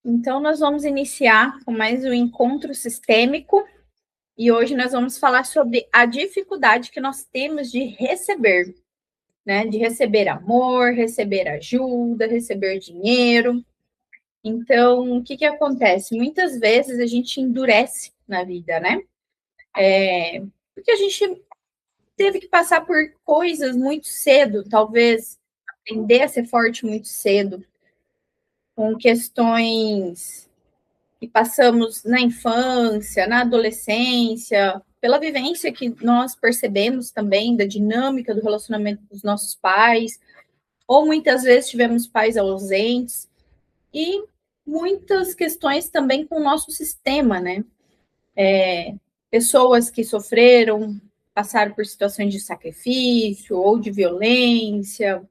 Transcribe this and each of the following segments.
Então, nós vamos iniciar com mais um encontro sistêmico e hoje nós vamos falar sobre a dificuldade que nós temos de receber, né? De receber amor, receber ajuda, receber dinheiro. Então, o que acontece? Muitas vezes a gente endurece na vida, né? Porque a gente teve que passar por coisas muito cedo, talvez aprender a ser forte muito cedo, com questões que passamos na infância, na adolescência, pela vivência que nós percebemos também da dinâmica do relacionamento dos nossos pais, ou muitas vezes tivemos pais ausentes, e muitas questões também com o nosso sistema, né? Pessoas que sofreram, passaram por situações de sacrifício, ou de violência,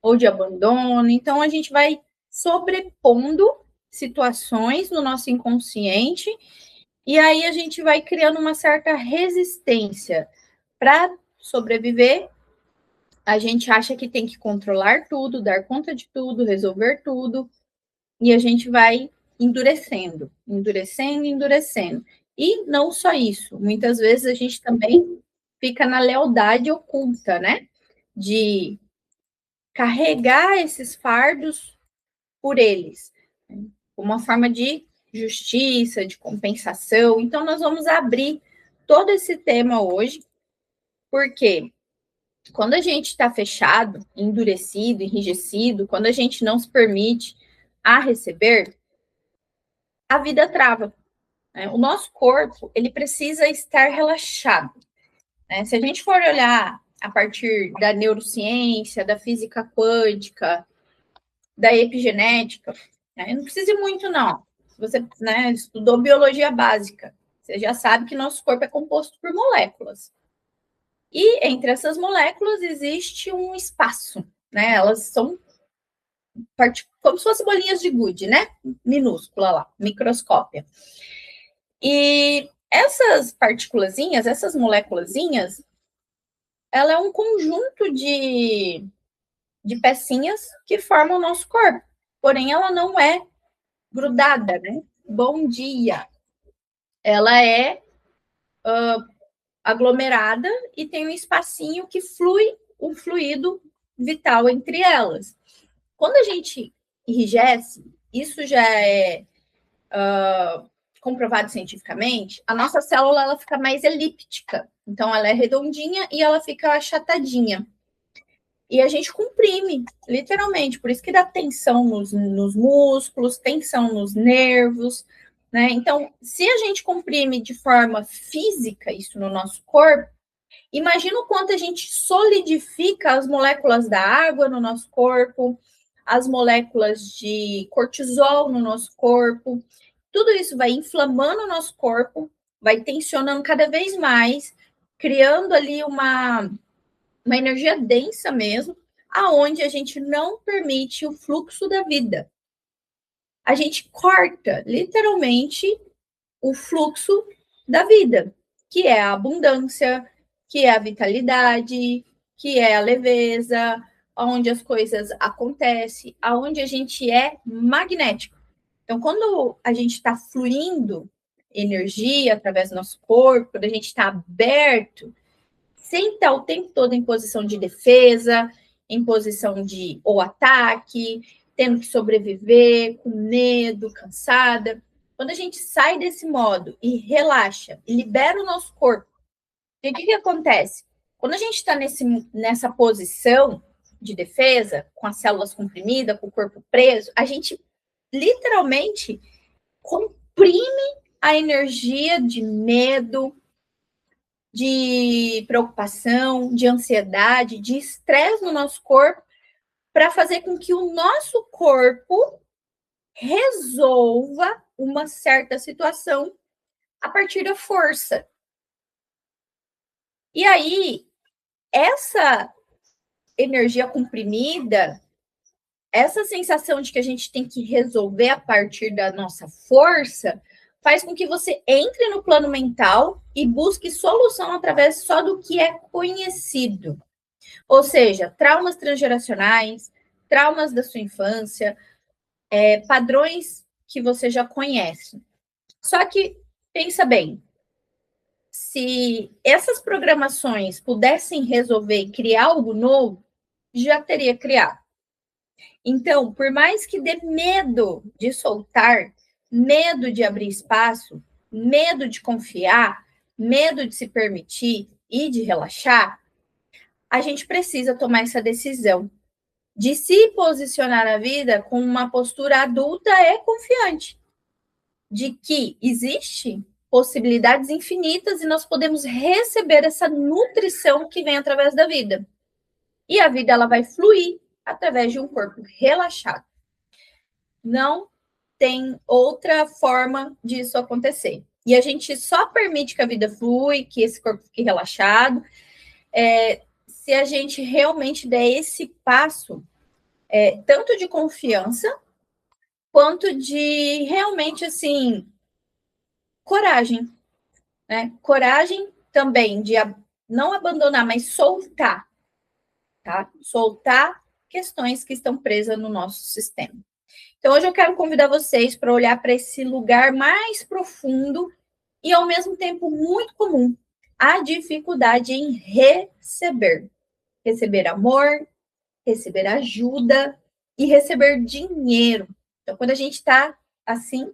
ou de abandono. Então, a gente vai sobrepondo situações no nosso inconsciente e aí a gente vai criando uma certa resistência. Para sobreviver, a gente acha que tem que controlar tudo, dar conta de tudo, resolver tudo, e a gente vai endurecendo, endurecendo, endurecendo. E não só isso, muitas vezes a gente também fica na lealdade oculta, né? De carregar esses fardos por eles, né? Uma forma de justiça, de compensação. Então, nós vamos abrir todo esse tema hoje, porque quando a gente está fechado, endurecido, enrijecido, quando a gente não se permite a receber, a vida trava, né? O nosso corpo, ele precisa estar relaxado, né? Se a gente for olhar a partir da neurociência, da física quântica, da epigenética, né? Não precisa ir muito, não. Se você, né, estudou biologia básica, você já sabe que nosso corpo é composto por moléculas. E entre essas moléculas existe um espaço, né? Elas são como se fossem bolinhas de gude, né? Minúscula lá, microscópia. E essas partículazinhas, essas moléculazinhas, ela é um conjunto de pecinhas que formam o nosso corpo. Porém, ela não é grudada, né? Bom dia. Ela é aglomerada e tem um espacinho que flui um fluido vital entre elas. Quando a gente enrijece, isso já é comprovado cientificamente, a nossa célula ela fica mais elíptica. Então, ela é redondinha e ela fica achatadinha. E a gente comprime, literalmente. Por isso que dá tensão nos músculos, tensão nos nervos, né? Então, se a gente comprime de forma física isso no nosso corpo, imagina o quanto a gente solidifica as moléculas da água no nosso corpo, as moléculas de cortisol no nosso corpo. Tudo isso vai inflamando o nosso corpo, vai tensionando cada vez mais, criando ali uma energia densa mesmo, aonde a gente não permite o fluxo da vida. A gente corta, literalmente, o fluxo da vida, que é a abundância, que é a vitalidade, que é a leveza, onde as coisas acontecem, aonde a gente é magnético. Então, quando a gente está fluindo energia através do nosso corpo, quando a gente está aberto, sem estar o tempo todo em posição de defesa, em posição de ou ataque, tendo que sobreviver, com medo, cansada. Quando a gente sai desse modo e relaxa, e libera o nosso corpo, o que acontece? Quando a gente está nessa posição de defesa, com as células comprimidas, com o corpo preso, a gente literalmente comprime a energia de medo, de preocupação, de ansiedade, de estresse no nosso corpo, para fazer com que o nosso corpo resolva uma certa situação a partir da força. E aí, essa energia comprimida, essa sensação de que a gente tem que resolver a partir da nossa força, faz com que você entre no plano mental e busque solução através só do que é conhecido. Ou seja, traumas transgeracionais, traumas da sua infância, padrões que você já conhece. Só que, pensa bem, se essas programações pudessem resolver e criar algo novo, já teria criado. Então, por mais que dê medo de soltar, medo de abrir espaço, medo de confiar, medo de se permitir e de relaxar, a gente precisa tomar essa decisão de se posicionar na vida com uma postura adulta e confiante, de que existe possibilidades infinitas e nós podemos receber essa nutrição que vem através da vida. E a vida ela vai fluir através de um corpo relaxado. Não tem outra forma disso acontecer. E a gente só permite que a vida flui, que esse corpo fique relaxado, se a gente realmente der esse passo, tanto de confiança, quanto de realmente, assim, coragem, né? Coragem também de não abandonar, mas soltar, tá? Soltar questões que estão presas no nosso sistema. Então, hoje eu quero convidar vocês para olhar para esse lugar mais profundo e, ao mesmo tempo, muito comum, a dificuldade em receber. Receber amor, receber ajuda e receber dinheiro. Então, quando a gente está assim,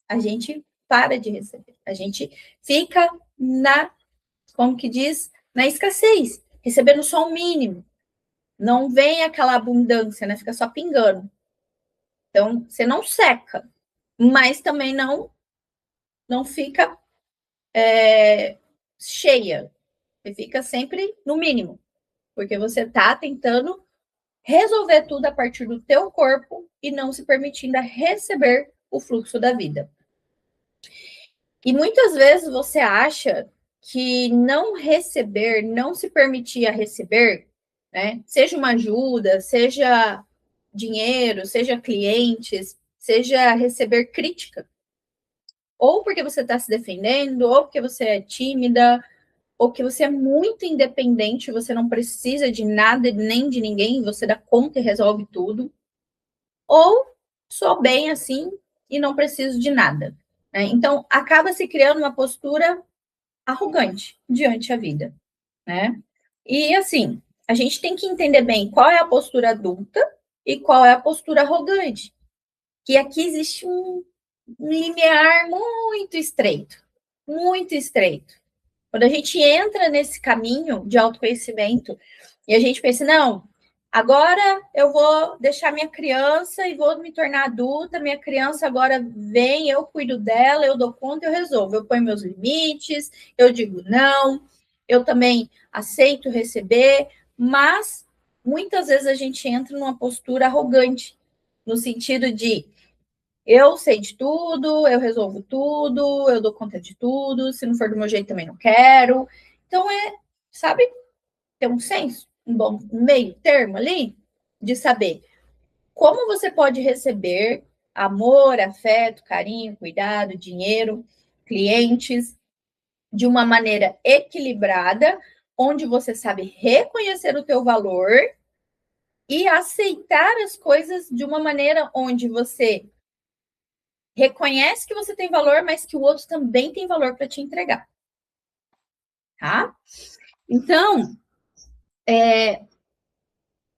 a gente para de receber. A gente fica como que diz, na escassez, recebendo só o mínimo. Não vem aquela abundância, né? Fica só pingando. Então, você não seca, mas também não fica cheia. Você fica sempre no mínimo, porque você está tentando resolver tudo a partir do teu corpo e não se permitindo a receber o fluxo da vida. E muitas vezes você acha que não receber, não se permitir a receber, né? Seja uma ajuda, seja dinheiro, seja clientes, seja receber crítica. Ou porque você está se defendendo, ou porque você é tímida, ou que você é muito independente, você não precisa de nada nem de ninguém, você dá conta e resolve tudo. Ou sou bem assim e não preciso de nada, né? Então, acaba se criando uma postura arrogante diante da vida, né? E, assim, a gente tem que entender bem qual é a postura adulta e qual é a postura arrogante. Que aqui existe um limiar muito estreito, muito estreito. Quando a gente entra nesse caminho de autoconhecimento e a gente pensa, não, agora eu vou deixar minha criança e vou me tornar adulta, minha criança agora vem, eu cuido dela, eu dou conta, eu resolvo. Eu ponho meus limites, eu digo não, eu também aceito receber, mas muitas vezes a gente entra numa postura arrogante, no sentido de eu sei de tudo, eu resolvo tudo, eu dou conta de tudo, se não for do meu jeito também não quero. Então sabe, ter um senso, um meio termo ali, de saber como você pode receber amor, afeto, carinho, cuidado, dinheiro, clientes, de uma maneira equilibrada, onde você sabe reconhecer o teu valor e aceitar as coisas de uma maneira onde você reconhece que você tem valor, mas que o outro também tem valor para te entregar. Tá? Então,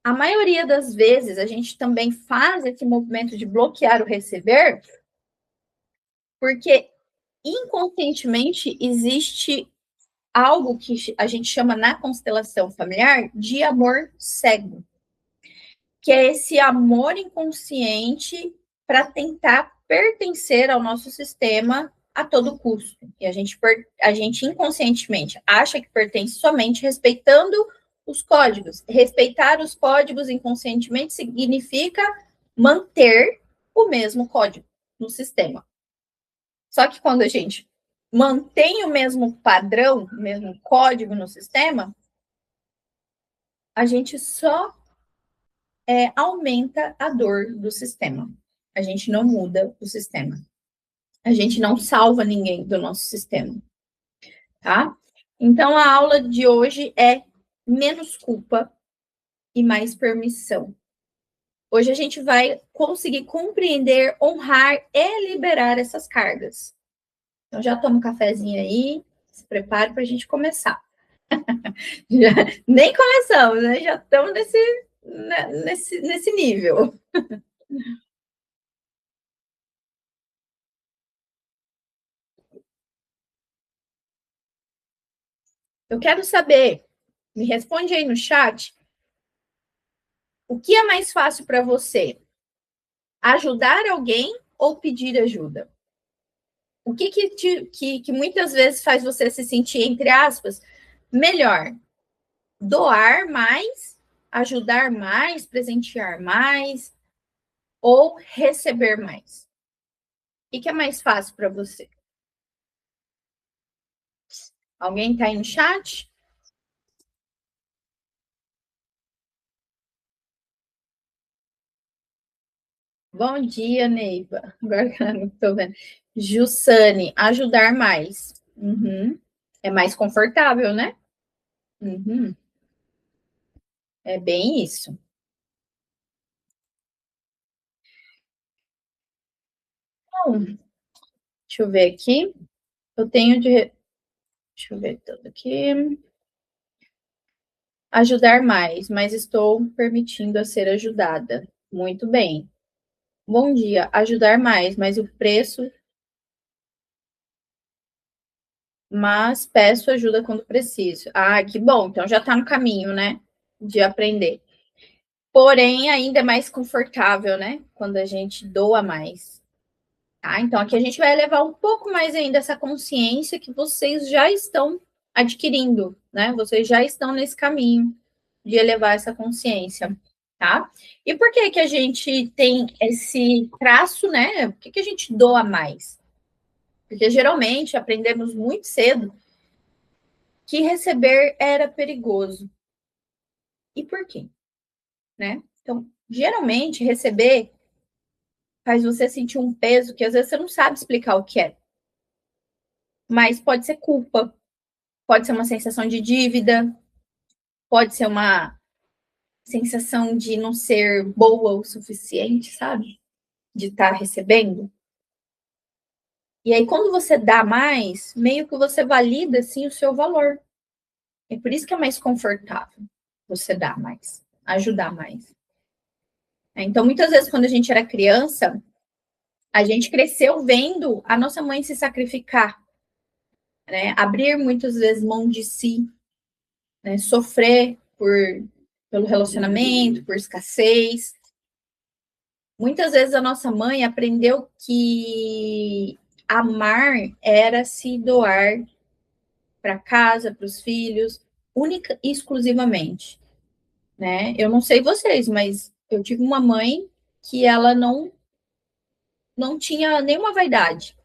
a maioria das vezes a gente também faz esse movimento de bloquear o receber, porque inconscientemente existe algo que a gente chama na constelação familiar de amor cego, que é esse amor inconsciente para tentar pertencer ao nosso sistema a todo custo. E a gente inconscientemente acha que pertence somente respeitando os códigos. Respeitar os códigos inconscientemente significa manter o mesmo código no sistema. Só que quando a gente mantém o mesmo padrão, o mesmo código no sistema, a gente só aumenta a dor do sistema. A gente não muda o sistema. A gente não salva ninguém do nosso sistema, tá? Então, a aula de hoje é menos culpa e mais permissão. Hoje a gente vai conseguir compreender, honrar e liberar essas cargas. Então já toma um cafezinho aí, se prepare para a gente começar. Já, nem começamos, né? Já estamos nesse nível. Eu quero saber, me responde aí no chat, o que é mais fácil para você? Ajudar alguém ou pedir ajuda? O que muitas vezes faz você se sentir, entre aspas, melhor? Doar mais, ajudar mais, presentear mais ou receber mais? O que é mais fácil para você? Alguém está aí no chat? Bom dia, Neiva. Agora que eu não estou vendo. Jussane, ajudar mais. Uhum. É mais confortável, né? Uhum. É bem isso. Bom, deixa eu ver aqui. Eu tenho de. Deixa eu ver tudo aqui. Ajudar mais, mas estou permitindo a ser ajudada. Muito bem. Bom dia. Ajudar mais, mas o preço. Mas peço ajuda quando preciso. Ah, que bom. Então já está no caminho, né? De aprender. Porém, ainda é mais confortável, né? Quando a gente doa mais. Tá? Então, aqui a gente vai levar um pouco mais ainda essa consciência que vocês já estão adquirindo, né? Vocês já estão nesse caminho de elevar essa consciência, tá? E por que que a gente tem esse traço, né? Por que que a gente doa mais? Porque geralmente aprendemos muito cedo que receber era perigoso. E por quê? Né? Então, geralmente receber faz você sentir um peso que às vezes você não sabe explicar o que é. Mas pode ser culpa, pode ser uma sensação de dívida, pode ser uma sensação de não ser boa o suficiente, sabe? De estar recebendo. E aí, quando você dá mais, meio que você valida assim o seu valor. É por isso que é mais confortável você dar mais, ajudar mais. Então, muitas vezes, quando a gente era criança, a gente cresceu vendo a nossa mãe se sacrificar, né? Abrir muitas vezes mão de si, né? Sofrer pelo relacionamento, por escassez. Muitas vezes a nossa mãe aprendeu que amar era se doar para casa, para os filhos, única e exclusivamente, né? Eu não sei vocês, mas eu tive uma mãe que ela não tinha nenhuma vaidade.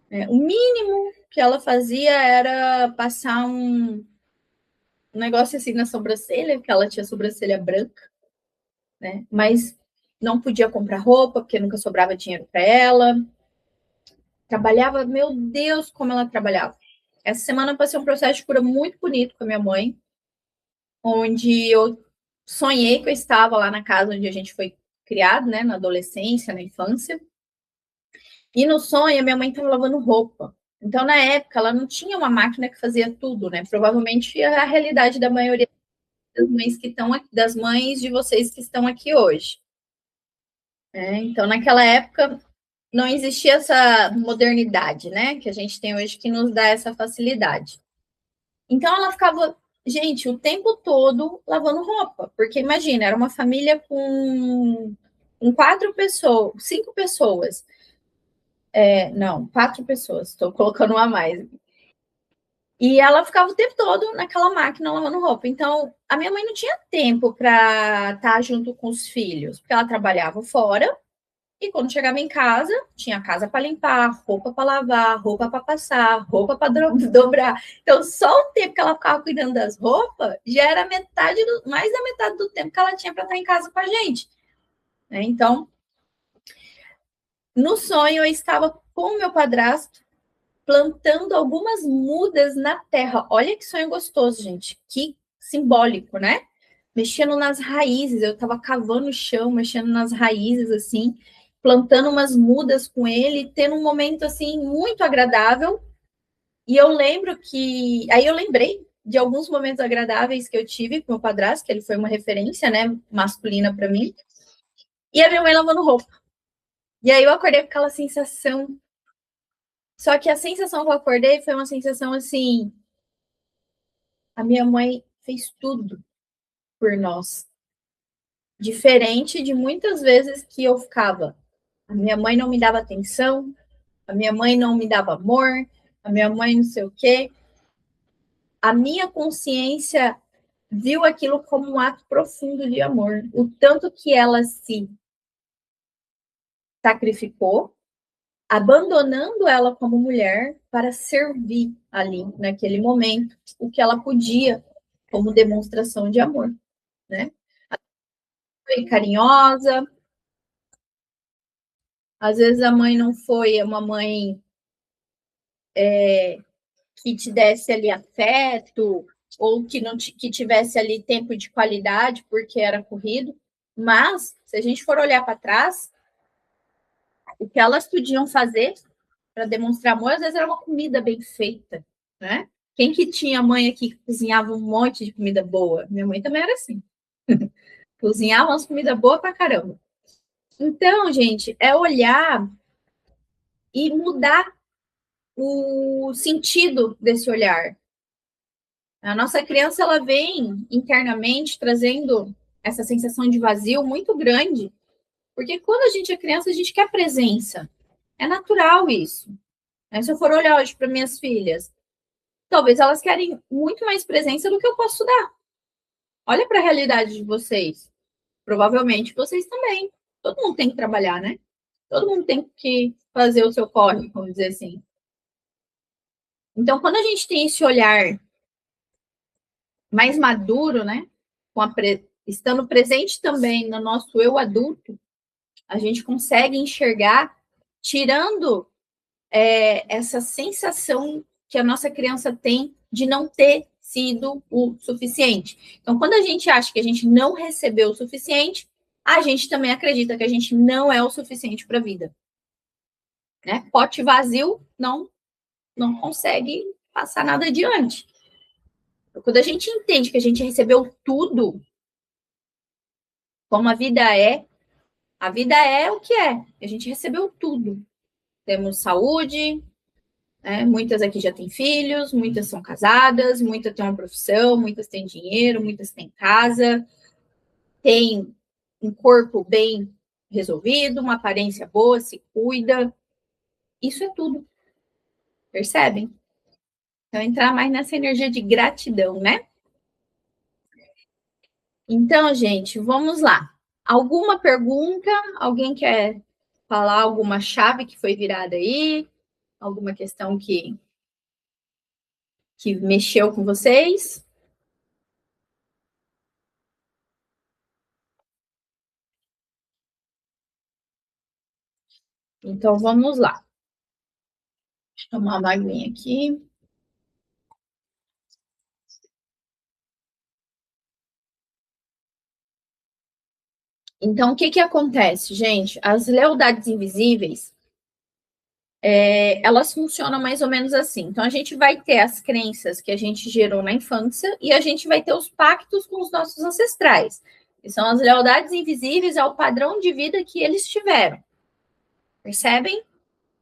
Né? O mínimo que ela fazia era passar um negócio assim na sobrancelha, que ela tinha sobrancelha branca, né? Mas não podia comprar roupa, porque nunca sobrava dinheiro para ela. Trabalhava, meu Deus, como ela trabalhava. Essa semana eu passei um processo de cura muito bonito com a minha mãe, onde eu sonhei que eu estava lá na casa onde a gente foi criado, né, na adolescência, na infância. E no sonho, a minha mãe estava lavando roupa. Então, na época, ela não tinha uma máquina que fazia tudo, né? Provavelmente é a realidade da maioria das mães que estão aqui, das mães de vocês que estão aqui hoje. Então, naquela época, não existia essa modernidade, né? Que a gente tem hoje que nos dá essa facilidade. Então, ela ficava, gente, o tempo todo lavando roupa. Porque imagina, era uma família com 4 pessoas, 5 pessoas. Não, 4 pessoas, estou colocando uma a mais. E ela ficava o tempo todo naquela máquina lavando roupa. Então, a minha mãe não tinha tempo para estar junto com os filhos, porque ela trabalhava fora. E quando chegava em casa, tinha casa para limpar, roupa para lavar, roupa para passar, roupa para dobrar. Então, só o tempo que ela ficava cuidando das roupas já era mais da metade do tempo que ela tinha para estar em casa com a gente. Então, no sonho, eu estava com o meu padrasto plantando algumas mudas na terra. Olha que sonho gostoso, gente. Que simbólico, né? mexendo nas raízes. Eu estava cavando o chão, mexendo nas raízes, assim, plantando umas mudas com ele, tendo um momento, assim, muito agradável. E eu lembro que... Aí eu lembrei de alguns momentos agradáveis que eu tive com meu padrasto, que ele foi uma referência, né, masculina para mim. E a minha mãe lavando roupa. E aí eu acordei com aquela sensação. Só que a sensação que eu acordei foi uma sensação assim: a minha mãe fez tudo por nós. Diferente de muitas vezes que eu ficava. A minha mãe não me dava atenção, a minha mãe não me dava amor, a minha mãe não sei o quê. A minha consciência viu aquilo como um ato profundo de amor. O tanto que ela se sacrificou, abandonando ela como mulher para servir ali, naquele momento, o que ela podia, como demonstração de amor, né? Foi carinhosa, às vezes a mãe não foi uma mãe que te desse ali afeto, ou que não que tivesse ali tempo de qualidade, porque era corrido, mas, se a gente for olhar para trás, o que elas podiam fazer para demonstrar amor, às vezes era uma comida bem feita, né? Quem que tinha mãe aqui que cozinhava um monte de comida boa? Minha mãe também era assim. Cozinhava umas comidas boas pra caramba. Então, gente, é olhar e mudar o sentido desse olhar. A nossa criança, ela vem internamente trazendo essa sensação de vazio muito grande, porque quando a gente é criança, a gente quer presença. É natural isso. Se eu for olhar hoje para minhas filhas, talvez elas querem muito mais presença do que eu posso dar. Olha para a realidade de vocês. Provavelmente vocês também. Todo mundo tem que trabalhar, né? Todo mundo tem que fazer o seu corre, vamos dizer assim. Então, quando a gente tem esse olhar mais maduro, né? Estando presente também no nosso eu adulto, a gente consegue enxergar, tirando essa sensação que a nossa criança tem de não ter sido o suficiente. Então, quando a gente acha que a gente não recebeu o suficiente, a gente também acredita que a gente não é o suficiente para a vida. Né? Pote vazio não consegue passar nada adiante. Quando a gente entende que a gente recebeu tudo, como a vida é o que é. A gente recebeu tudo. Temos saúde, né? Muitas aqui já têm filhos, muitas são casadas, muitas têm uma profissão, muitas têm dinheiro, muitas têm casa, têm um corpo bem resolvido, uma aparência boa, se cuida. Isso é tudo. Percebem? Então, entrar mais nessa energia de gratidão, né? Então, gente, vamos lá. Alguma pergunta? Alguém quer falar alguma chave que foi virada aí? Alguma questão que mexeu com vocês? Então, vamos lá. Deixa eu tomar uma aguinha aqui. Então, o que que acontece, gente? As lealdades invisíveis, elas funcionam mais ou menos assim. Então, a gente vai ter as crenças que a gente gerou na infância e a gente vai ter os pactos com os nossos ancestrais. Que são as lealdades invisíveis ao padrão de vida que eles tiveram. Percebem?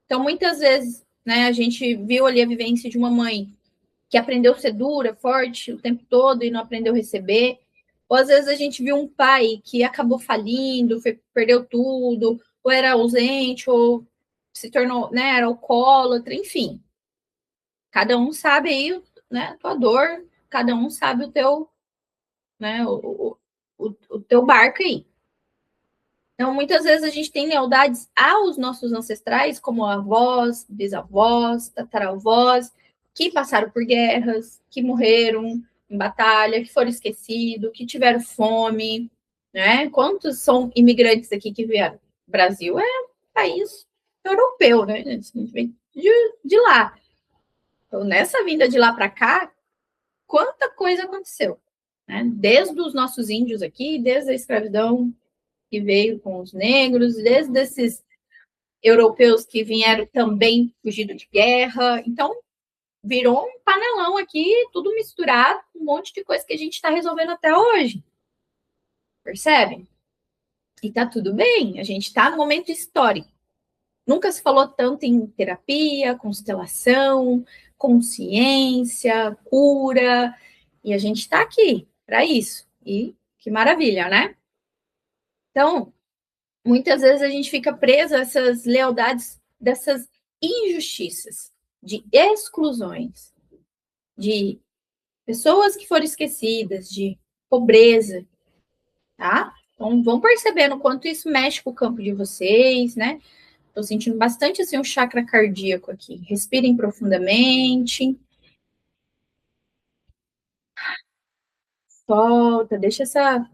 Então, muitas vezes, né, a gente viu ali a vivência de uma mãe que aprendeu a ser dura, forte o tempo todo e não aprendeu a receber. Ou às vezes a gente viu um pai que acabou falindo, perdeu tudo, ou era ausente, ou se tornou, né, era alcoólatra, enfim. Cada um sabe aí, né, a tua dor, cada um sabe o teu, né, o teu barco aí. Então, muitas vezes a gente tem lealdades aos nossos ancestrais, como avós, bisavós, tataravós, que passaram por guerras, que morreram em batalha, que foram esquecidos, que tiveram fome, né? Quantos são imigrantes aqui que vieram? O Brasil é um país europeu, né? A gente vem de lá. Então, nessa vinda de lá para cá, quanta coisa aconteceu. né? Desde os nossos índios aqui, desde a escravidão que veio com os negros, desde esses europeus que vieram também fugindo de guerra. Então, virou um panelão aqui, tudo misturado, um monte de coisa que a gente está resolvendo até hoje. Percebe? E tá tudo bem, a gente está no momento histórico. Nunca se falou tanto em terapia, constelação, consciência, cura, e a gente está aqui para isso. E que maravilha, né? Então, muitas vezes a gente fica preso a essas lealdades, dessas injustiças, de exclusões, de pessoas que foram esquecidas, de pobreza, tá? Então, vão percebendo o quanto isso mexe com o campo de vocês, né? Tô sentindo bastante, assim, um chakra cardíaco aqui. Respirem profundamente. Solta, deixa essa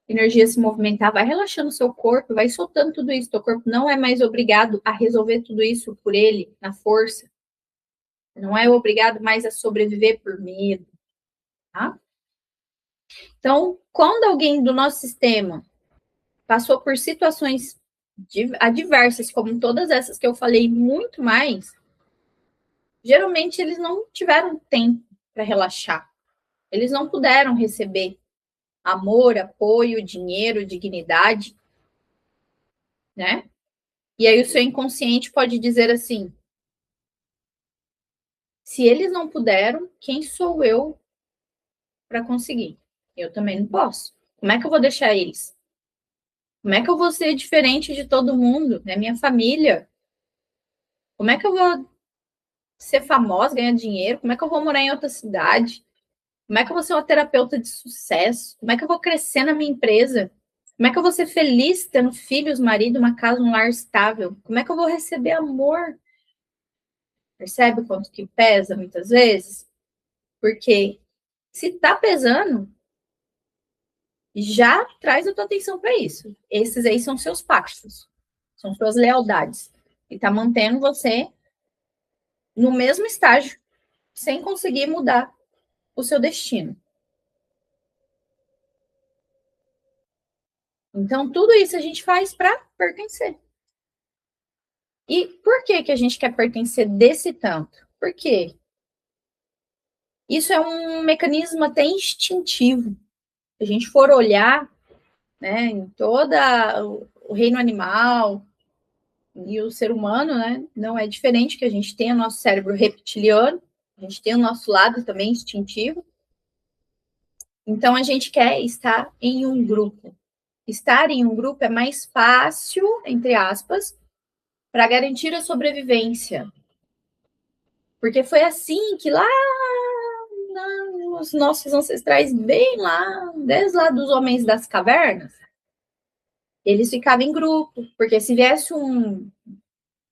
energia se movimentar, vai relaxando o seu corpo, vai soltando tudo isso. Teu corpo não é mais obrigado a resolver tudo isso por ele, na força. Não é obrigado mais a sobreviver por medo, tá? Então, quando alguém do nosso sistema passou por situações adversas, como todas essas que eu falei, muito mais, geralmente eles não tiveram tempo para relaxar. Eles não puderam receber amor, apoio, dinheiro, dignidade, né? E aí o seu inconsciente pode dizer assim: se eles não puderam, quem sou eu para conseguir? Eu também não posso. Como é que eu vou deixar eles? Como é que eu vou ser diferente de todo mundo, né? Minha família. Como é que eu vou ser famosa, ganhar dinheiro? Como é que eu vou morar em outra cidade? Como é que eu vou ser uma terapeuta de sucesso? Como é que eu vou crescer na minha empresa? Como é que eu vou ser feliz tendo filhos, marido, uma casa, um lar estável? Como é que eu vou receber amor? Percebe o quanto que pesa muitas vezes? Porque se tá pesando, já traz a tua atenção para isso. Esses aí são seus pactos, são suas lealdades. E tá mantendo você no mesmo estágio, sem conseguir mudar o seu destino. Então, tudo isso a gente faz para pertencer. E por que a gente quer pertencer desse tanto? Porque isso é um mecanismo até instintivo. Se a gente for olhar, né, em toda o reino animal e o ser humano, né, não é diferente, que a gente tem o nosso cérebro reptiliano, a gente tem o nosso lado também instintivo. Então a gente quer estar em um grupo. Estar em um grupo é mais fácil, entre aspas, para garantir a sobrevivência. Porque foi assim que lá os nossos ancestrais, bem lá, desde lá dos homens das cavernas, eles ficavam em grupo, porque se viesse um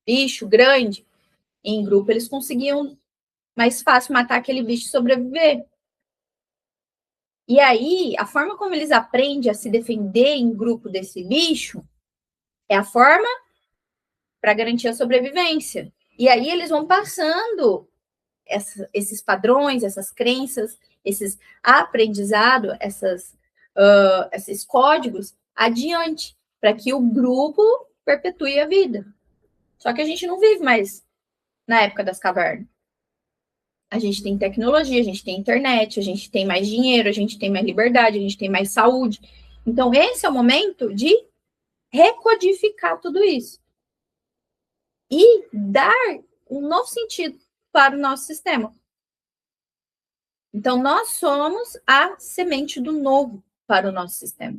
bicho grande, em grupo eles conseguiam mais fácil matar aquele bicho e sobreviver. E aí, a forma como eles aprendem a se defender em grupo desse bicho é a forma para garantir a sobrevivência. E aí eles vão passando esses padrões, essas crenças, esses aprendizados, esses códigos adiante, para que o grupo perpetue a vida. Só que a gente não vive mais na época das cavernas. A gente tem tecnologia, a gente tem internet, a gente tem mais dinheiro, a gente tem mais liberdade, a gente tem mais saúde. Então, esse é o momento de recodificar tudo isso e dar um novo sentido para o nosso sistema. Então, nós somos a semente do novo para o nosso sistema.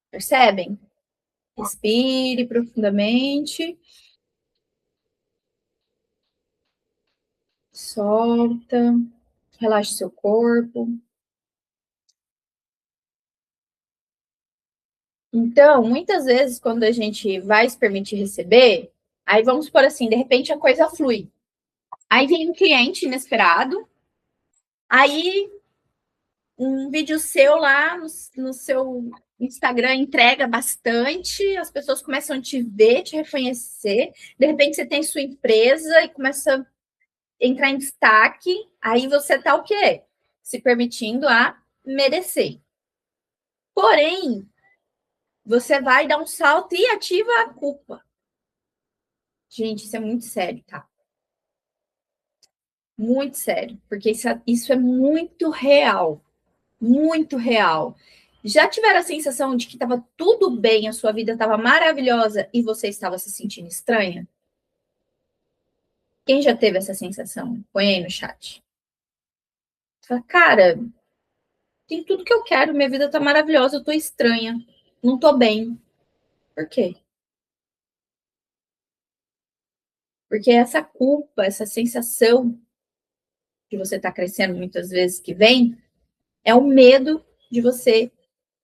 Percebem? Respire profundamente. Solta. Relaxe seu corpo. Então, muitas vezes, quando a gente vai se permitir receber, aí vamos por assim, de repente a coisa flui. Aí vem um cliente inesperado, aí um vídeo seu lá no seu Instagram entrega bastante, as pessoas começam a te ver, te reconhecer, de repente você tem sua empresa e começa a entrar em destaque, aí você tá o quê? Se permitindo a merecer. Porém, você vai dar um salto e ativa a culpa. Gente, isso é muito sério, tá? Muito sério, porque isso é muito real. Muito real. Já tiveram a sensação de que estava tudo bem, a sua vida estava maravilhosa e você estava se sentindo estranha? Quem já teve essa sensação? Põe aí no chat. Fala, cara, tem tudo que eu quero, minha vida tá maravilhosa, eu tô estranha, não tô bem. Por quê? Porque essa culpa, essa sensação que você tá crescendo muitas vezes que vem, é o medo de você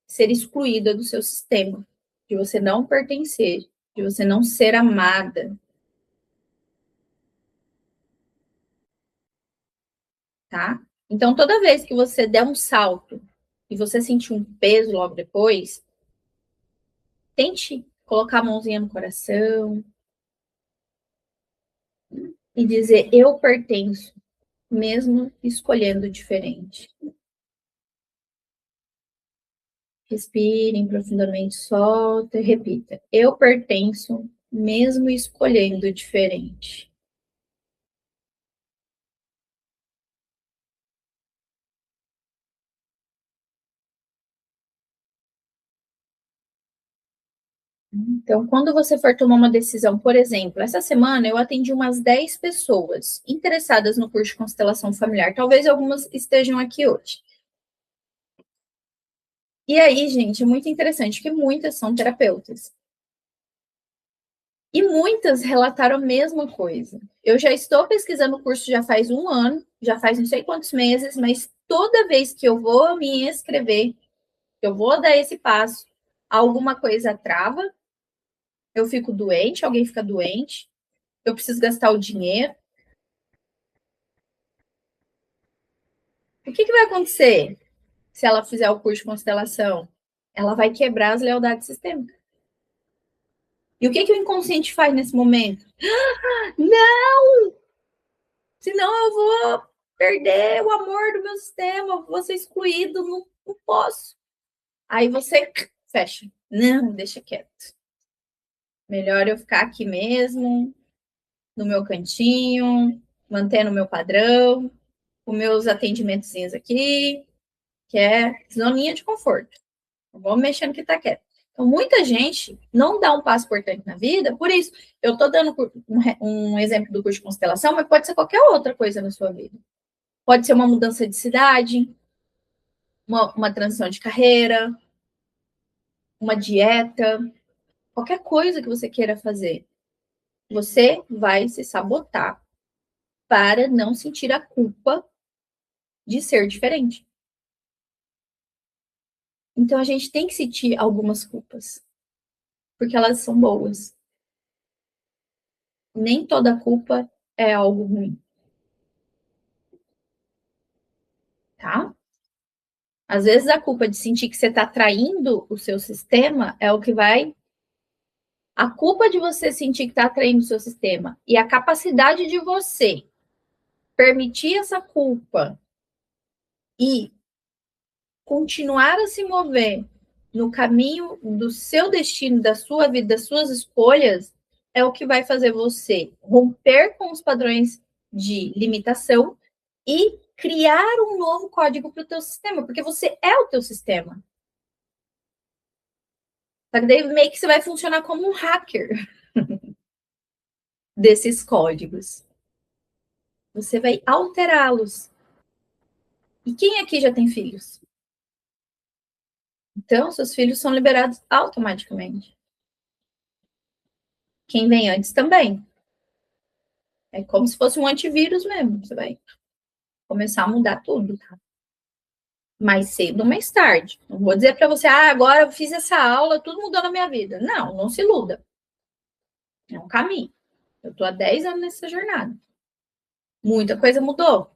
ser excluída do seu sistema, de você não pertencer, de você não ser amada, tá? Então, toda vez que você der um salto e você sentir um peso logo depois, tente colocar a mãozinha no coração e dizer: eu pertenço, mesmo escolhendo diferente. Respirem profundamente, solta e repita: eu pertenço, mesmo escolhendo diferente. Então, quando você for tomar uma decisão, por exemplo, essa semana eu atendi umas 10 pessoas interessadas no curso de constelação familiar. Talvez algumas estejam aqui hoje. E aí, gente, é muito interessante que muitas são terapeutas. E muitas relataram a mesma coisa. Eu já estou pesquisando o curso já faz um ano, já faz não sei quantos meses, mas toda vez que eu vou me inscrever, eu vou dar esse passo, alguma coisa trava, eu fico doente, alguém fica doente, eu preciso gastar o dinheiro. O que vai acontecer se ela fizer o curso de constelação? Ela vai quebrar as lealdades sistêmicas. E o que o inconsciente faz nesse momento? Não! Senão eu vou perder o amor do meu sistema, vou ser excluído, não posso. Aí você fecha. Não, deixa quieto. Melhor eu ficar aqui mesmo, no meu cantinho, mantendo o meu padrão, os meus atendimentos aqui, que é zoninha de conforto. Não vamos mexer no que está quieto. Então, muita gente não dá um passo importante na vida, por isso, eu estou dando um exemplo do curso de constelação, mas pode ser qualquer outra coisa na sua vida. Pode ser uma mudança de cidade, uma transição de carreira, uma dieta, qualquer coisa que você queira fazer. Você vai se sabotar para não sentir a culpa de ser diferente. Então a gente tem que sentir algumas culpas, porque elas são boas. Nem toda culpa é algo ruim, tá? Às vezes a culpa de sentir que você está traindo o seu sistema é o que vai. A culpa de você sentir que está traindo o seu sistema e a capacidade de você permitir essa culpa e continuar a se mover no caminho do seu destino, da sua vida, das suas escolhas, é o que vai fazer você romper com os padrões de limitação e criar um novo código para o teu sistema, porque você é o teu sistema. Só que daí meio que você vai funcionar como um hacker desses códigos. Você vai alterá-los. E quem aqui já tem filhos? Então, seus filhos são liberados automaticamente. Quem vem antes também. É como se fosse um antivírus mesmo. Você vai começar a mudar tudo, tá? Mais cedo ou mais tarde. Não vou dizer para você, agora eu fiz essa aula, tudo mudou na minha vida. Não, não se iluda. É um caminho. Eu estou há 10 anos nessa jornada. Muita coisa mudou.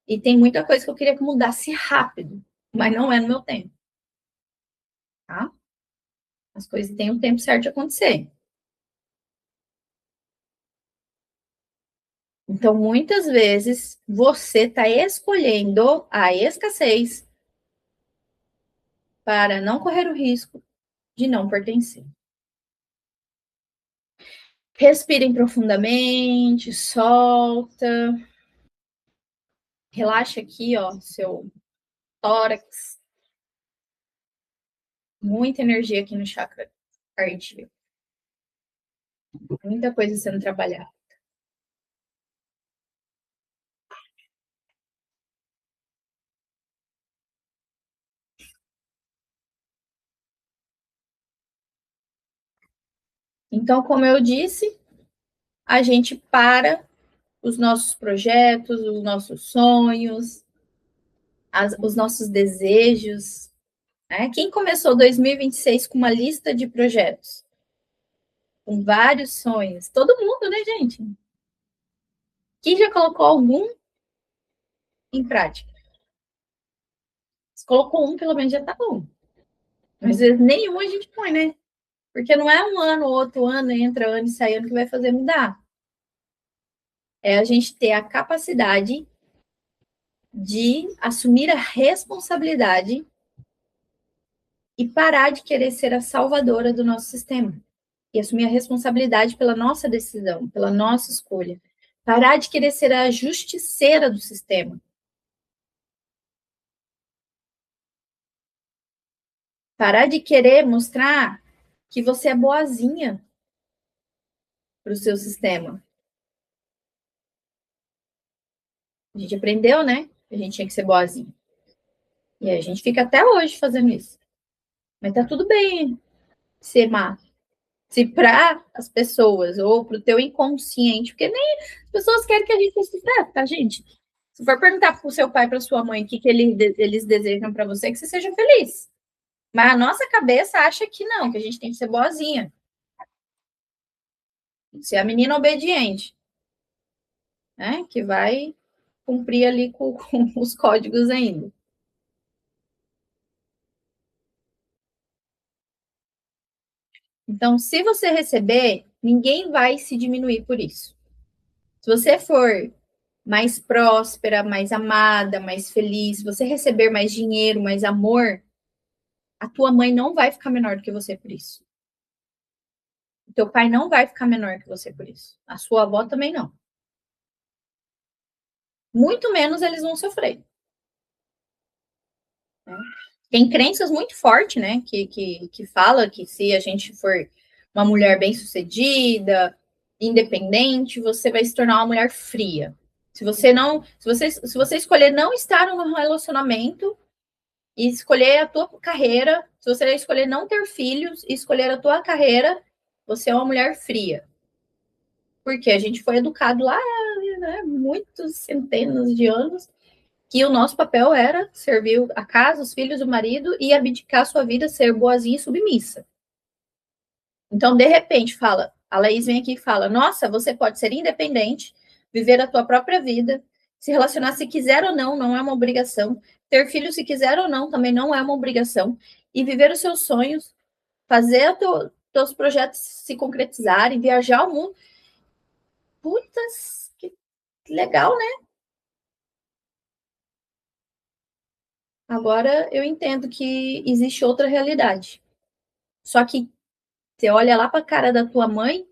E tem muita coisa que eu queria que mudasse rápido, mas não é no meu tempo. Tá? As coisas têm um tempo certo de acontecer. Então, muitas vezes, você está escolhendo a escassez para não correr o risco de não pertencer. Respirem profundamente, solta. Relaxa aqui, ó, seu tórax. Muita energia aqui no chakra cardíaco. Muita coisa sendo trabalhada. Então, como eu disse, a gente para os nossos projetos, os nossos sonhos, os nossos desejos. Né? Quem começou 2026 com uma lista de projetos, com vários sonhos? Todo mundo, né, gente? Quem já colocou algum em prática? Se colocou um, pelo menos já tá bom. Mas às vezes nenhum a gente põe, né? Porque não é um ano, outro ano, entra ano e sai ano que vai fazer mudar. É a gente ter a capacidade de assumir a responsabilidade e parar de querer ser a salvadora do nosso sistema. E assumir a responsabilidade pela nossa decisão, pela nossa escolha. Parar de querer ser a justiceira do sistema. Parar de querer mostrar que você é boazinha para o seu sistema. A gente aprendeu, né? A gente tinha que ser boazinha. E a gente fica até hoje fazendo isso. Mas tá tudo bem ser má. Se para as pessoas ou para o teu inconsciente, porque nem as pessoas querem que a gente se sucesso, tá, gente? Se for perguntar para o seu pai, para sua mãe, o que eles desejam para você, que você seja feliz. Mas a nossa cabeça acha que não, que a gente tem que ser boazinha. Ser a menina obediente, né? Que vai cumprir ali com os códigos ainda. Então, se você receber, ninguém vai se diminuir por isso. Se você for mais próspera, mais amada, mais feliz, se você receber mais dinheiro, mais amor, a tua mãe não vai ficar menor do que você por isso. O teu pai não vai ficar menor que você por isso. A sua avó também não. Muito menos eles vão sofrer. Né? Tem crenças muito fortes, né? Que fala que se a gente for uma mulher bem-sucedida, independente, você vai se tornar uma mulher fria. Se você escolher não estar num relacionamento e escolher a tua carreira, se você escolher não ter filhos e escolher a tua carreira, você é uma mulher fria. Porque a gente foi educado lá, né, muitos centenas de anos, que o nosso papel era servir a casa, os filhos, o marido e abdicar a sua vida, ser boazinha e submissa. Então, de repente, a Laís vem aqui e fala, nossa, você pode ser independente, viver a tua própria vida, se relacionar se quiser ou não, não é uma obrigação, ter filho se quiser ou não, também não é uma obrigação, e viver os seus sonhos, fazer teus projetos se concretizarem, viajar ao mundo. Putas, que legal, né? Agora eu entendo que existe outra realidade. Só que você olha lá para a cara da tua mãe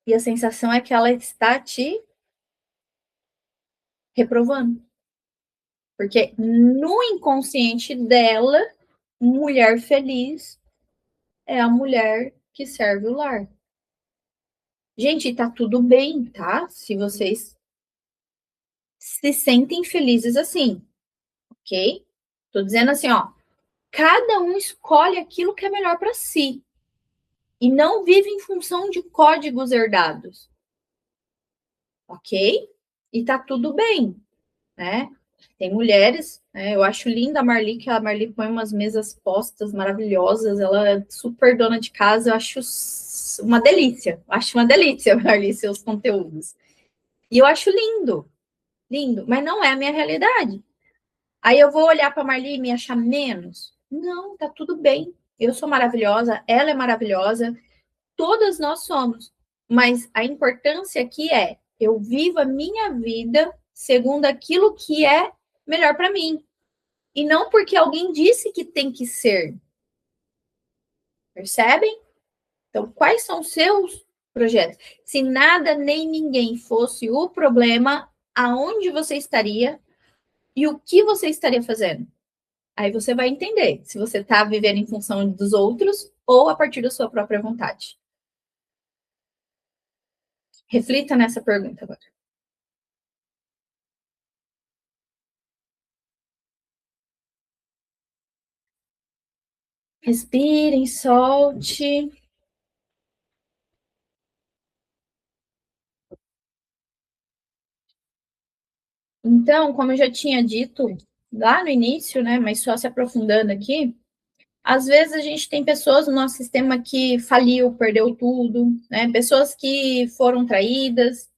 e a sensação é que ela está te reprovando. Porque no inconsciente dela, mulher feliz é a mulher que serve o lar. Gente, tá tudo bem, tá? Se vocês se sentem felizes assim, ok? Tô dizendo assim, ó, cada um escolhe aquilo que é melhor para si e não vive em função de códigos herdados, ok? E tá tudo bem, né? Tem mulheres, né? Eu acho linda a Marli, que a Marli põe umas mesas postas maravilhosas, ela é super dona de casa, eu acho uma delícia, Marli, seus conteúdos. E eu acho lindo, lindo, mas não é a minha realidade. Aí eu vou olhar para a Marli e me achar menos? Não, tá tudo bem. Eu sou maravilhosa, ela é maravilhosa, todas nós somos. Mas a importância aqui é eu vivo a minha vida segundo aquilo que é melhor para mim. e não porque alguém disse que tem que ser. Percebem? Então, quais são seus projetos? Se nada nem ninguém fosse o problema, aonde você estaria e o que você estaria fazendo? Aí você vai entender se você está vivendo em função dos outros ou a partir da sua própria vontade. Reflita nessa pergunta agora. Respirem, solte. Então, como eu já tinha dito lá no início, né, mas só se aprofundando aqui, às vezes a gente tem pessoas no nosso sistema que faliu, perdeu tudo, né, pessoas que foram traídas,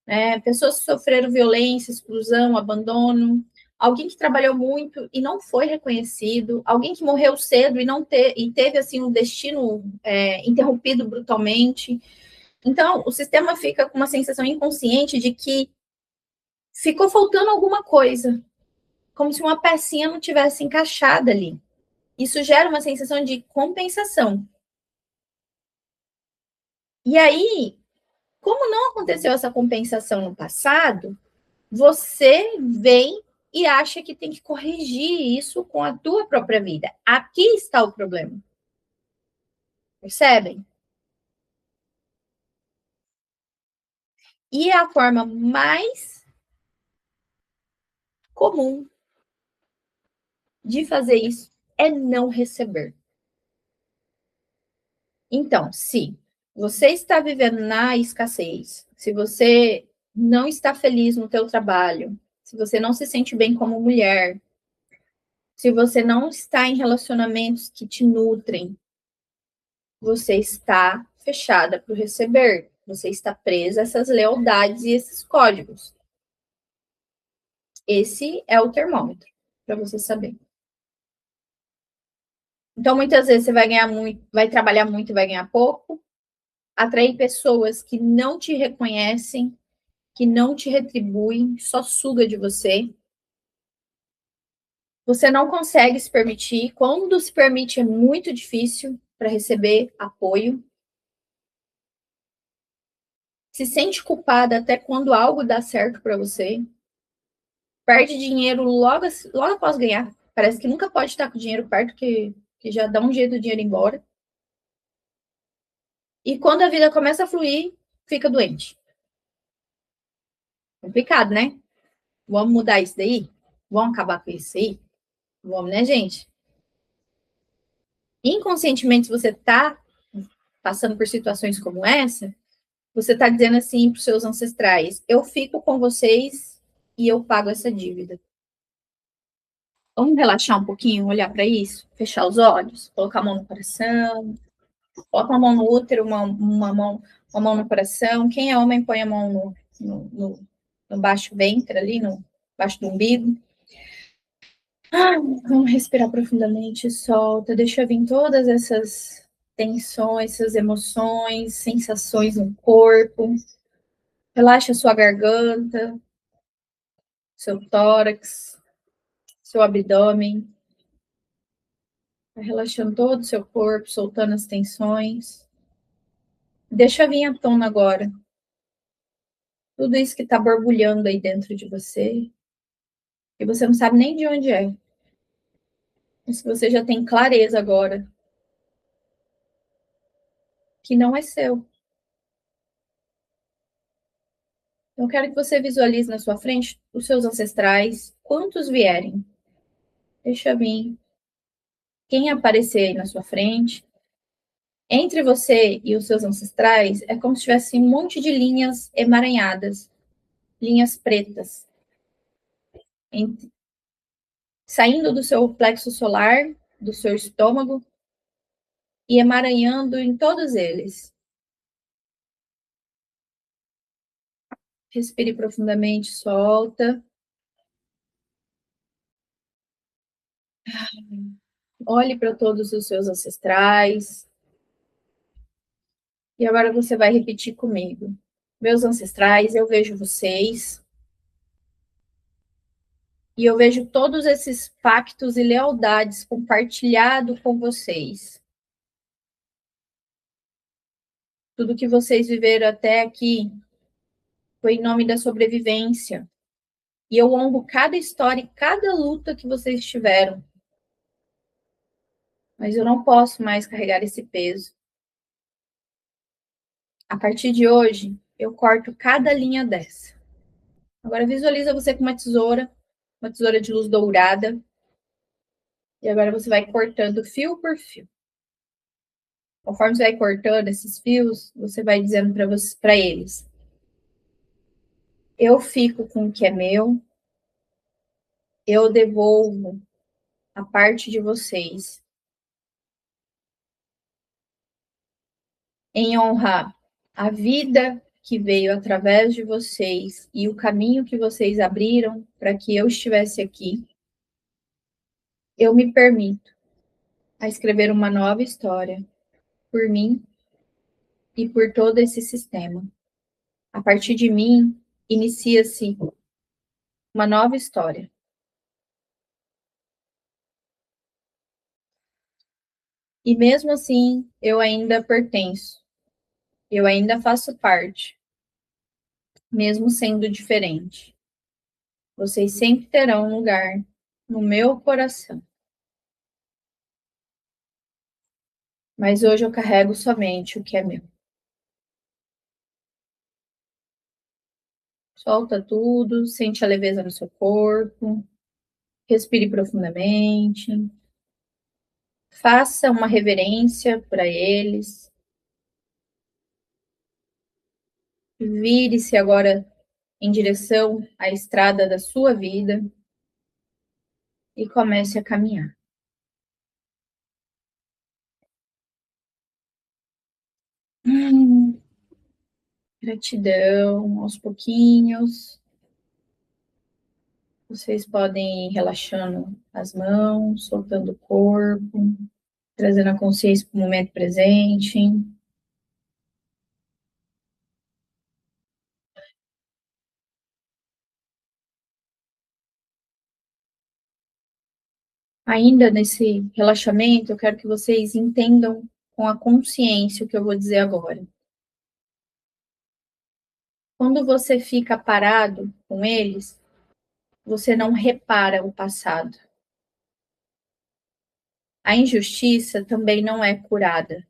né, pessoas que sofreram violência, exclusão, abandono, alguém que trabalhou muito e não foi reconhecido, alguém que morreu cedo e não e teve assim um destino interrompido brutalmente. Então, o sistema fica com uma sensação inconsciente de que ficou faltando alguma coisa, como se uma pecinha não tivesse encaixada ali. Isso gera uma sensação de compensação. E aí, como não aconteceu essa compensação no passado, você vem e acha que tem que corrigir isso com a tua própria vida. Aqui está o problema. Percebem? E a forma mais comum de fazer isso é não receber. Então, se você está vivendo na escassez, se você não está feliz no teu trabalho, se você não se sente bem como mulher, se você não está em relacionamentos que te nutrem, você está fechada para o receber. Você está presa a essas lealdades e esses códigos. Esse é o termômetro, para você saber. Então, muitas vezes você vai ganhar muito, vai trabalhar muito e vai ganhar pouco, atrair pessoas que não te reconhecem, que não te retribuem, só suga de você. Você não consegue se permitir. Quando se permite, é muito difícil para receber apoio. Se sente culpada até quando algo dá certo para você. Perde dinheiro logo após ganhar. Parece que nunca pode estar com o dinheiro perto, que já dá um jeito do dinheiro embora. E quando a vida começa a fluir, fica doente. Complicado, né? Vamos mudar isso daí? Vamos acabar com isso aí? Vamos, né, gente? Inconscientemente, se você está passando por situações como essa, você está dizendo assim para os seus ancestrais: eu fico com vocês e eu pago essa dívida. Vamos relaxar um pouquinho, olhar para isso, fechar os olhos, colocar a mão no coração, coloca uma mão no útero, uma mão no coração. Quem é homem, põe a mão no baixo ventre, ali, no baixo do umbigo. Vamos respirar profundamente, solta, deixa vir todas essas tensões, essas emoções, sensações no corpo. Relaxa a sua garganta, seu tórax, seu abdômen. Vai relaxando todo o seu corpo, soltando as tensões. Deixa vir à tona agora tudo isso que está borbulhando aí dentro de você, e você não sabe nem de onde é. Mas você já tem clareza agora que não é seu. Eu quero que você visualize na sua frente os seus ancestrais, quantos vierem. Deixa vir. Quem aparecer aí na sua frente, entre você e os seus ancestrais, é como se tivesse um monte de linhas emaranhadas, linhas pretas, saindo do seu plexo solar, do seu estômago, e emaranhando em todos eles. Respire profundamente, solta. Olhe para todos os seus ancestrais. E agora você vai repetir comigo. Meus ancestrais, eu vejo vocês E eu vejo todos esses pactos e lealdades compartilhados com vocês. Tudo que vocês viveram até aqui foi em nome da sobrevivência. E eu honro cada história e cada luta que vocês tiveram. Mas eu não posso mais carregar esse peso. A partir de hoje, eu corto cada linha dessa. Agora visualiza você com uma tesoura de luz dourada. E agora você vai cortando fio por fio. Conforme você vai cortando esses fios, você vai dizendo para eles: eu fico com o que é meu, eu devolvo a parte de vocês em honrar a vida que veio através de vocês e o caminho que vocês abriram para que eu estivesse aqui. Eu me permito a escrever uma nova história por mim e por todo esse sistema. A partir de mim, inicia-se uma nova história. E mesmo assim, eu ainda pertenço, eu ainda faço parte, mesmo sendo diferente. Vocês sempre terão um lugar no meu coração. Mas hoje eu carrego somente o que é meu. Solta tudo, sente a leveza no seu corpo, respire profundamente, faça uma reverência para eles. Vire-se agora em direção à estrada da sua vida e comece a caminhar. Gratidão, aos pouquinhos. Vocês podem ir relaxando as mãos, soltando o corpo, trazendo a consciência para o momento presente. Ainda nesse relaxamento, eu quero que vocês entendam com a consciência o que eu vou dizer agora. Quando você fica parado com eles, você não repara o passado. A injustiça também não é curada.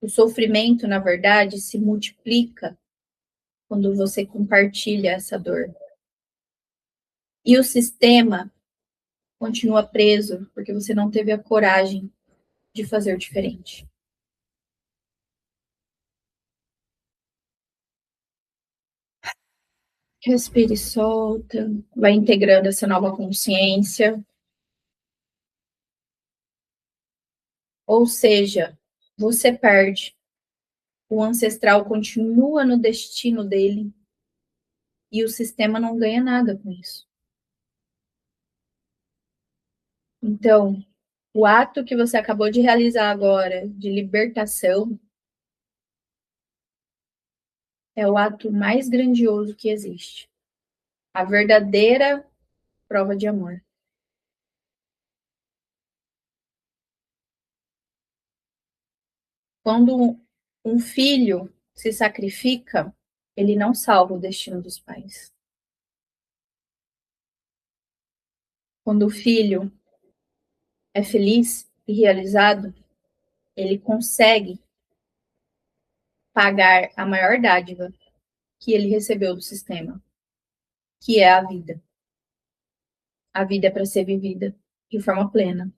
O sofrimento, na verdade, se multiplica quando você compartilha essa dor. E o sistema continua preso porque você não teve a coragem de fazer diferente. Respire e solta, vai integrando essa nova consciência. Ou seja, você perde, o ancestral continua no destino dele e o sistema não ganha nada com isso. Então, o ato que você acabou de realizar agora, de libertação, é o ato mais grandioso que existe. A verdadeira prova de amor. Quando um filho se sacrifica, ele não salva o destino dos pais. Quando o filho é feliz e realizado, ele consegue pagar a maior dádiva que ele recebeu do sistema, que é a vida. A vida é para ser vivida de forma plena.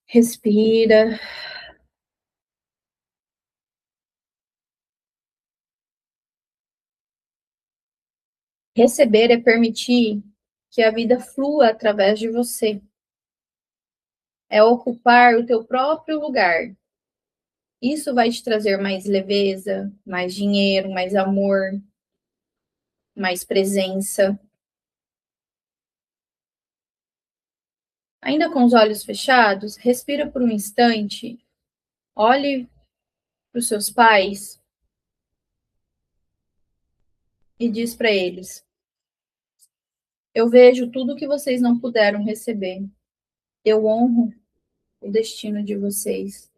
Respira. Receber é permitir que a vida flua através de você. É ocupar o teu próprio lugar. Isso vai te trazer mais leveza, mais dinheiro, mais amor, mais presença. Ainda com os olhos fechados, respira por um instante, olhe para os seus pais e diz para eles: eu vejo tudo que vocês não puderam receber. Eu honro o destino de vocês.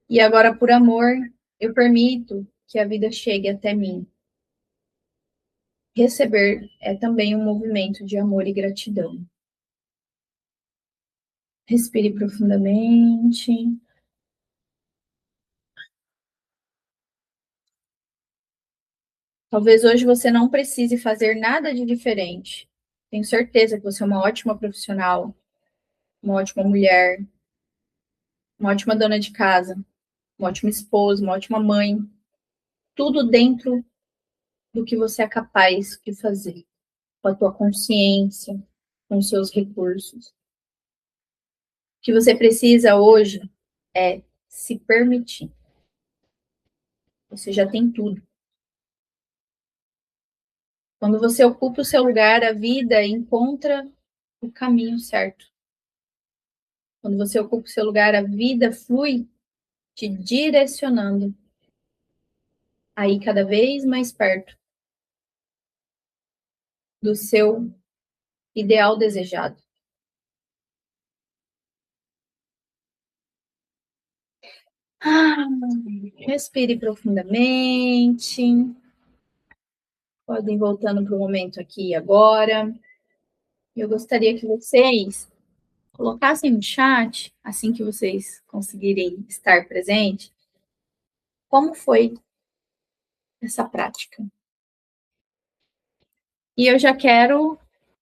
E agora, por amor, eu permito que a vida chegue até mim. Receber é também um movimento de amor e gratidão. Respire profundamente. Talvez hoje você não precise fazer nada de diferente. Tenho certeza que você é uma ótima profissional, uma ótima mulher, uma ótima dona de casa, uma ótima esposa, uma ótima mãe. Tudo dentro do que você é capaz de fazer, com a tua consciência, com os seus recursos. O que você precisa hoje é se permitir. Você já tem tudo. Quando você ocupa o seu lugar, a vida encontra o caminho certo. Quando você ocupa o seu lugar, a vida flui te direcionando aí cada vez mais perto do seu ideal desejado. Respire profundamente. Podem ir voltando para o momento aqui e agora. Eu gostaria que vocês colocassem no chat, assim que vocês conseguirem estar presente, como foi essa prática. E eu já quero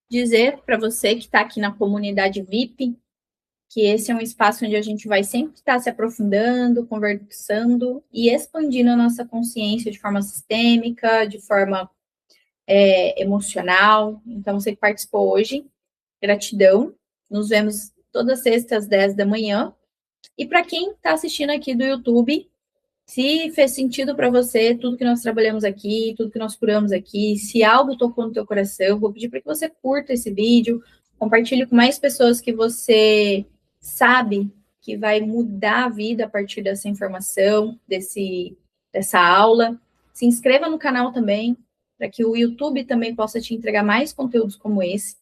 dizer para você que está aqui na comunidade VIP, que esse é um espaço onde a gente vai sempre estar se aprofundando, conversando e expandindo a nossa consciência de forma sistêmica, de forma emocional. Então, você que participou hoje, gratidão. Nos vemos toda sexta às 10 da manhã. E para quem está assistindo aqui do YouTube, se fez sentido para você tudo que nós trabalhamos aqui, tudo que nós curamos aqui, se algo tocou no teu coração, vou pedir para que você curta esse vídeo, compartilhe com mais pessoas que você sabe que vai mudar a vida a partir dessa informação, dessa aula. Se inscreva no canal também, para que o YouTube também possa te entregar mais conteúdos como esse.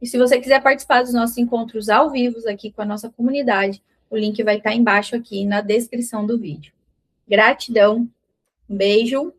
E se você quiser participar dos nossos encontros ao vivo aqui com a nossa comunidade, o link vai estar embaixo aqui na descrição do vídeo. Gratidão, um beijo